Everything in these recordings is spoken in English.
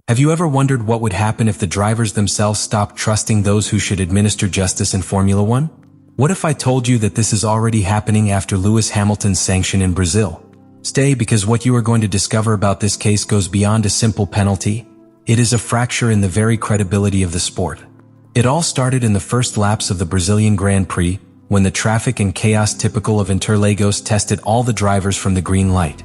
Have you ever wondered what would happen if the drivers themselves stopped trusting those who should administer justice in Formula One? What if I told you that this is already happening after Lewis Hamilton's sanction in Brazil? Stay, because what you are going to discover about this case goes beyond a simple penalty. It is a fracture in the very credibility of the sport. It all started in the first laps of the Brazilian Grand Prix, when the traffic and chaos typical of Interlagos tested all the drivers from the green light.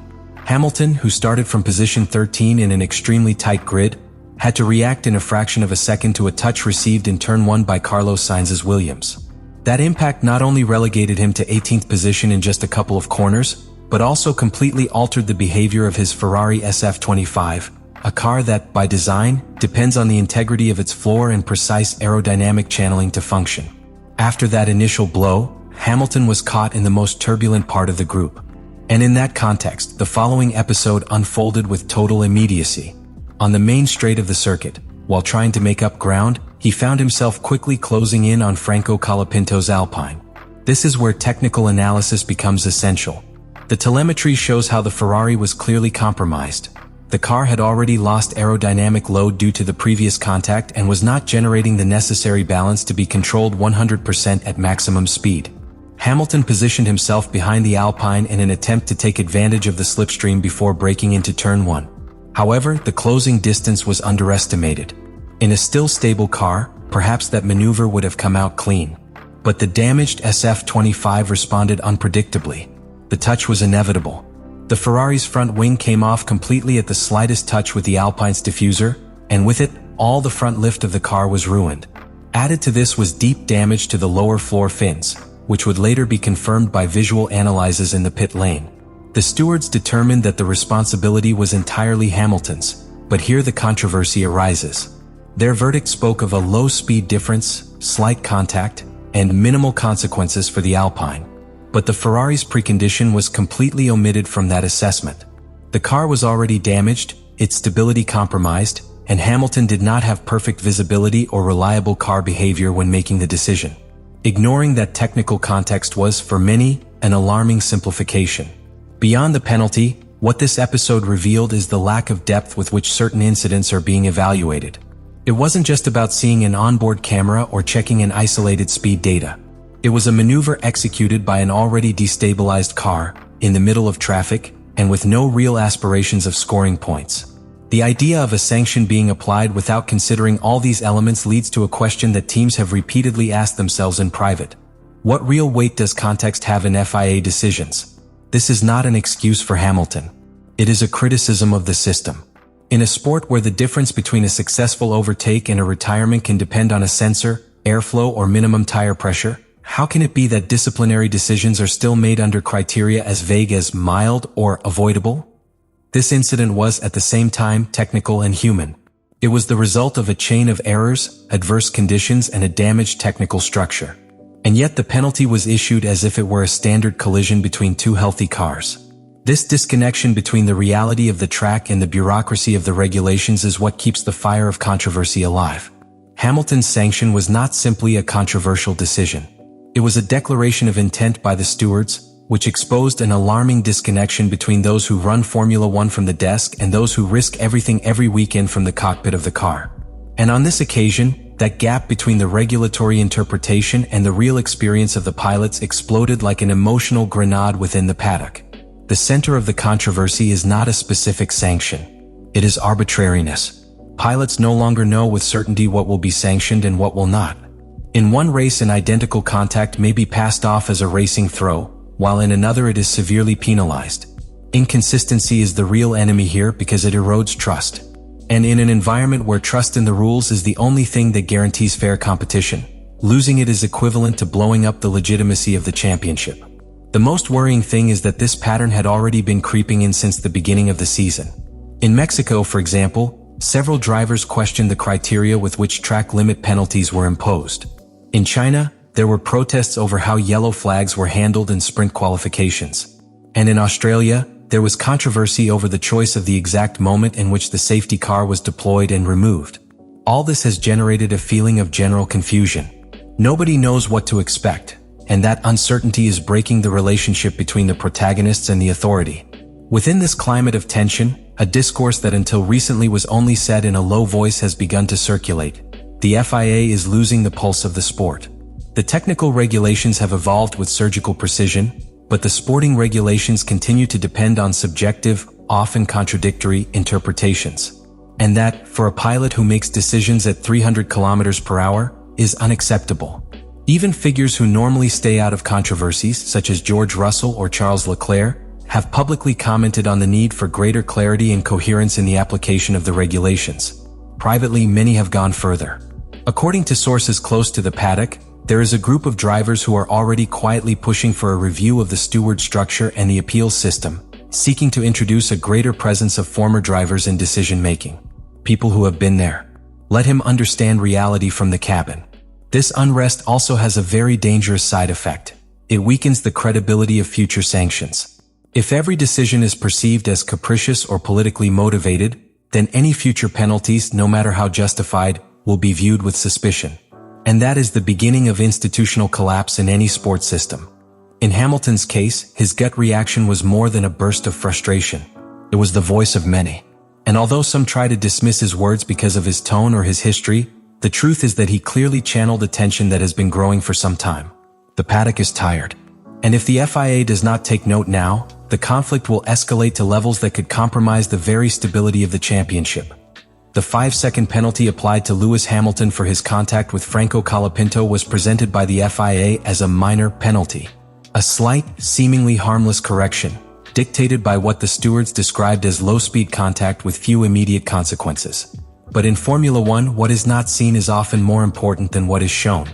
Hamilton, who started from position 13 in an extremely tight grid, had to react in a fraction of a second to a touch received in turn 1 by Carlos Sainz's Williams. That impact not only relegated him to 18th position in just a couple of corners, but also completely altered the behavior of his Ferrari SF25, a car that, by design, depends on the integrity of its floor and precise aerodynamic channeling to function. After that initial blow, Hamilton was caught in the most turbulent part of the group. And in that context, the following episode unfolded with total immediacy. On the main straight of the circuit, while trying to make up ground, he found himself quickly closing in on Franco Colapinto's Alpine. This is where technical analysis becomes essential. The telemetry shows how the Ferrari was clearly compromised. The car had already lost aerodynamic load due to the previous contact and was not generating the necessary balance to be controlled 100% at maximum speed. Hamilton positioned himself behind the Alpine in an attempt to take advantage of the slipstream before braking into turn 1. However, the closing distance was underestimated. In a still stable car, perhaps that maneuver would have come out clean. But the damaged SF25 responded unpredictably. The touch was inevitable. The Ferrari's front wing came off completely at the slightest touch with the Alpine's diffuser, and with it, all the front lift of the car was ruined. Added to this was deep damage to the lower floor fins, which would later be confirmed by visual analyses in the pit lane. The stewards determined that the responsibility was entirely Hamilton's, but here the controversy arises. Their verdict spoke of a low speed difference, slight contact, and minimal consequences for the Alpine. But the Ferrari's precondition was completely omitted from that assessment. The car was already damaged, its stability compromised, and Hamilton did not have perfect visibility or reliable car behavior when making the decision. Ignoring that technical context was, for many, an alarming simplification. Beyond the penalty, what this episode revealed is the lack of depth with which certain incidents are being evaluated. It wasn't just about seeing an onboard camera or checking an isolated speed data. It was a maneuver executed by an already destabilized car, in the middle of traffic, and with no real aspirations of scoring points. The idea of a sanction being applied without considering all these elements leads to a question that teams have repeatedly asked themselves in private. What real weight does context have in FIA decisions? This is not an excuse for Hamilton. It is a criticism of the system. In a sport where the difference between a successful overtake and a retirement can depend on a sensor, airflow, or minimum tire pressure, how can it be that disciplinary decisions are still made under criteria as vague as mild or avoidable? This incident was, at the same time, technical and human. It was the result of a chain of errors, adverse conditions, and a damaged technical structure. And yet the penalty was issued as if it were a standard collision between two healthy cars. This disconnection between the reality of the track and the bureaucracy of the regulations is what keeps the fire of controversy alive. Hamilton's sanction was not simply a controversial decision. It was a declaration of intent by the stewards, which exposed an alarming disconnection between those who run Formula One from the desk and those who risk everything every weekend from the cockpit of the car. And on this occasion, that gap between the regulatory interpretation and the real experience of the pilots exploded like an emotional grenade within the paddock. The center of the controversy is not a specific sanction. It is arbitrariness. Pilots no longer know with certainty what will be sanctioned and what will not. In one race, an identical contact may be passed off as a racing throw, while in another it is severely penalized. Inconsistency is the real enemy here because it erodes trust. And in an environment where trust in the rules is the only thing that guarantees fair competition, losing it is equivalent to blowing up the legitimacy of the championship. The most worrying thing is that this pattern had already been creeping in since the beginning of the season. In Mexico, for example, several drivers questioned the criteria with which track limit penalties were imposed. In China, there were protests over how yellow flags were handled in sprint qualifications. And in Australia, there was controversy over the choice of the exact moment in which the safety car was deployed and removed. All this has generated a feeling of general confusion. Nobody knows what to expect, and that uncertainty is breaking the relationship between the protagonists and the authority. Within this climate of tension, a discourse that until recently was only said in a low voice has begun to circulate. The FIA is losing the pulse of the sport. The technical regulations have evolved with surgical precision, but the sporting regulations continue to depend on subjective, often contradictory interpretations. And that, for a pilot who makes decisions at 300 kilometers per hour, is unacceptable. Even figures who normally stay out of controversies, such as George Russell or Charles Leclerc, have publicly commented on the need for greater clarity and coherence in the application of the regulations. Privately, many have gone further. According to sources close to the paddock, there is a group of drivers who are already quietly pushing for a review of the steward structure and the appeals system, seeking to introduce a greater presence of former drivers in decision-making. People who have been there. Let him understand reality from the cabin. This unrest also has a very dangerous side effect. It weakens the credibility of future sanctions. If every decision is perceived as capricious or politically motivated, then any future penalties, no matter how justified, will be viewed with suspicion. And that is the beginning of institutional collapse in any sports system. In Hamilton's case, his gut reaction was more than a burst of frustration. It was the voice of many. And although some try to dismiss his words because of his tone or his history, the truth is that he clearly channeled a tension that has been growing for some time. The paddock is tired. And if the FIA does not take note now, the conflict will escalate to levels that could compromise the very stability of the championship. The 5-second penalty applied to Lewis Hamilton for his contact with Franco Colapinto was presented by the FIA as a minor penalty. A slight, seemingly harmless correction, dictated by what the stewards described as low-speed contact with few immediate consequences. But in Formula One, what is not seen is often more important than what is shown.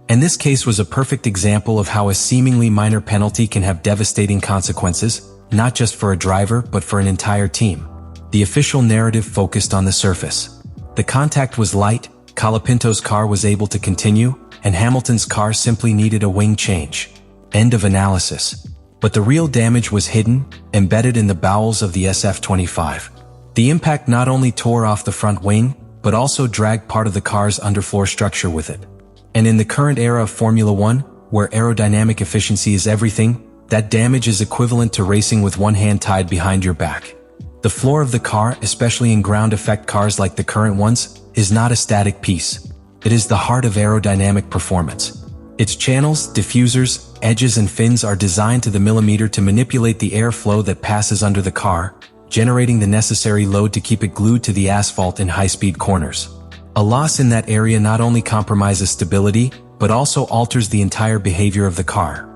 And this case was a perfect example of how a seemingly minor penalty can have devastating consequences, not just for a driver but for an entire team. The official narrative focused on the surface. The contact was light, Colapinto's car was able to continue, and Hamilton's car simply needed a wing change. End of analysis. But the real damage was hidden, embedded in the bowels of the SF-25. The impact not only tore off the front wing, but also dragged part of the car's underfloor structure with it. And in the current era of Formula One, where aerodynamic efficiency is everything, that damage is equivalent to racing with one hand tied behind your back. The floor of the car, especially in ground effect cars like the current ones, is not a static piece. It is the heart of aerodynamic performance. Its channels, diffusers, edges and fins are designed to the millimeter to manipulate the airflow that passes under the car, generating the necessary load to keep it glued to the asphalt in high-speed corners. A loss in that area not only compromises stability, but also alters the entire behavior of the car.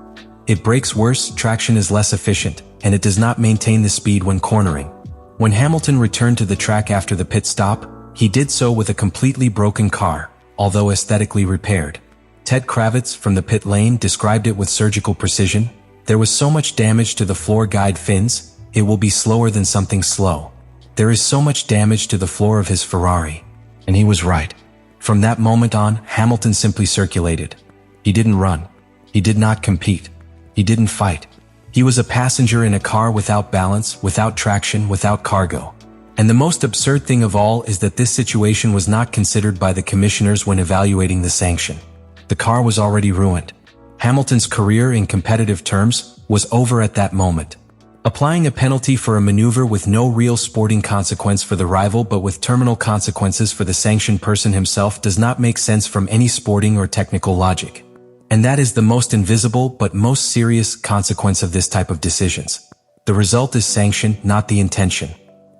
It brakes worse, traction is less efficient, and it does not maintain the speed when cornering. When Hamilton returned to the track after the pit stop, he did so with a completely broken car, although aesthetically repaired. Ted Kravitz from the pit lane described it with surgical precision. There was so much damage to the floor guide fins, it will be slower than something slow. There is so much damage to the floor of his Ferrari. And he was right. From that moment on, Hamilton simply circulated. He didn't run. He did not compete. He didn't fight. He was a passenger in a car without balance, without traction, without cargo. And the most absurd thing of all is that this situation was not considered by the commissioners when evaluating the sanction. The car was already ruined. Hamilton's career in competitive terms was over at that moment. Applying a penalty for a maneuver with no real sporting consequence for the rival but with terminal consequences for the sanctioned person himself does not make sense from any sporting or technical logic. And that is the most invisible but most serious consequence of this type of decisions. The result is sanction, not the intention.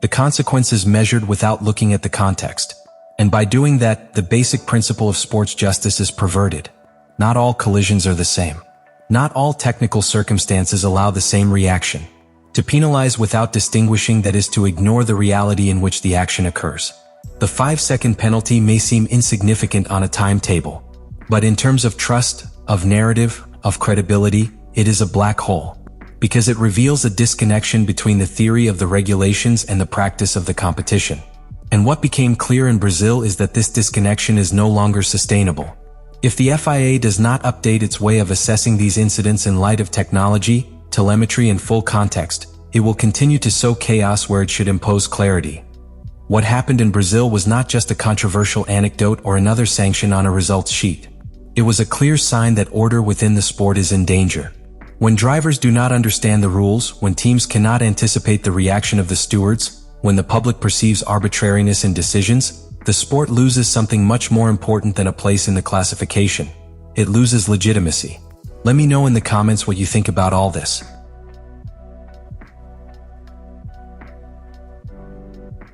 The consequence is measured without looking at the context. And by doing that, the basic principle of sports justice is perverted. Not all collisions are the same. Not all technical circumstances allow the same reaction. To penalize without distinguishing, that is to ignore the reality in which the action occurs. The 5-second penalty may seem insignificant on a timetable. But in terms of trust, of narrative, of credibility, it is a black hole. Because it reveals a disconnection between the theory of the regulations and the practice of the competition. And what became clear in Brazil is that this disconnection is no longer sustainable. If the FIA does not update its way of assessing these incidents in light of technology, telemetry and full context, it will continue to sow chaos where it should impose clarity. What happened in Brazil was not just a controversial anecdote or another sanction on a results sheet. It was a clear sign that order within the sport is in danger. When drivers do not understand the rules, when teams cannot anticipate the reaction of the stewards, when the public perceives arbitrariness in decisions, the sport loses something much more important than a place in the classification. It loses legitimacy. Let me know in the comments what you think about all this.